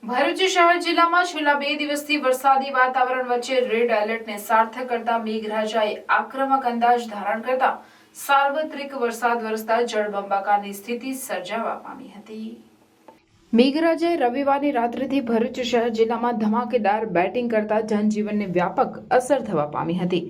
ભરૂચ શહેર જિલ્લામાં છેલ્લા 2 દિવસથી વરસાદી વાતાવરણ વચ્ચે રેડ એલર્ટને સાર્થક કરતા મેઘરાજાએ આક્રમક અંદાજ ધારણ કરતા સાર્વત્રિક વરસાદ વરસતા જળબંબાકારની સ્થિતિ સર્જાવા પામી હતી। મેઘરાજાએ રવિવારની રાત્રિથી ભરૂચ શહેર જિલ્લામાં ધમાકેદાર બેટિંગ કરતા જનજીવનને વ્યાપક અસર થવા પામી હતી।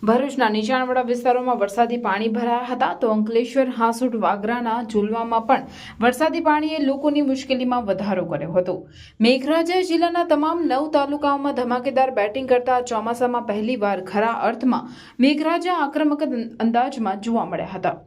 ભરૂચના નીચાણવાળા વિસ્તારોમાં વરસાદી પાણી ભરાયા હતા તો અંકલેશ્વર, હાંસોટ, વાગરાના ઝૂલવામાં પણ વરસાદી પાણીએ લોકોની મુશ્કેલીમાં વધારો કર્યો હતો। મેઘરાજાએ જિલ્લાના તમામ 9 તાલુકાઓમાં ધમાકેદાર બેટિંગ કરતા ચોમાસામાં પહેલીવાર ખરા અર્થમાં મેઘરાજા આક્રમક અંદાજમાં જોવા મળ્યા હતા।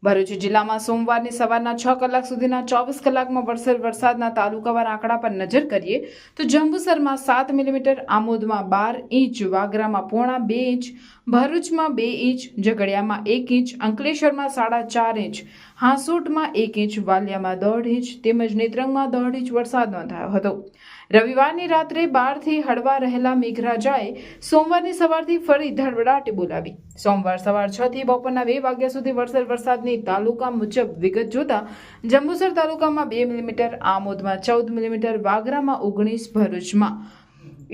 ભરૂચ જિલ્લામાં સોમવારની સવારના 6 કલાક સુધીના 24 કલાકમાં વરસેલ વરસાદના તાલુકાવાર આંકડા પર નજર કરીએ તો જંબુસરમાં 7 મિલીમીટર, આમોદમાં 12 ઇંચ, વાગરામાં 1.5 ઇંચ, ભરૂચમાં 2 ઇંચ, ઝઘડિયામાં 1 ઇંચ, અંકલેશ્વરમાં 4.5 ઇંચ, હાંસોટમાં 1 ઇંચ, વાલિયામાં 1.5 ઇંચ તેમજ નેત્રંગમાં 1.5 ઇંચ વરસાદ નોંધાયો હતો। રવિવારની રાત્રે 12 થી હળવા રહેલા મેઘરાજાએ સોમવારની સવારથી ફરી ધડબડાટી બોલાવી। સોમવાર સવાર 6 થી બપોરના 2 વાગ્યા સુધી વરસેલ વરસાદની તાલુકા મુજબ વિગત જોતા જંબુસર તાલુકામાં 2 મિલીમીટર, આમોદમાં 14 મિલીમીટર, વાગરામાં 19, ભરૂચમાં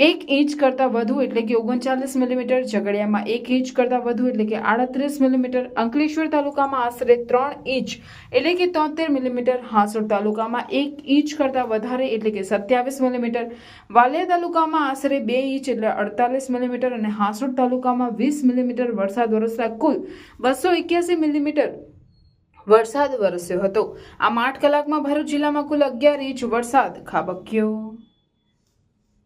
1 ઇંચ કરતાં વધુ એટલે કે 39 મિલીમીટર, ઝઘડિયામાં 1 ઇંચ કરતાં વધુ એટલે કે 38 મિલીમીટર, અંકલેશ્વર તાલુકામાં આશરે 3 ઇંચ એટલે કે 73 મિલીમીટર, હાંસોટ તાલુકામાં 1 ઇંચ કરતાં વધારે એટલે કે 27 મિલીમીટર, વાલિયા તાલુકામાં આશરે 2 ઇંચ એટલે 48 મિલીમીટર અને હાંસોટ તાલુકામાં 20 મિલીમીટર વરસાદ વરસતા કુલ 281 મિલીમીટર વરસાદ વરસ્યો હતો। આમ 8 કલાકમાં ભરૂચ જિલ્લામાં કુલ 11 ઇંચ વરસાદ ખાબક્યો।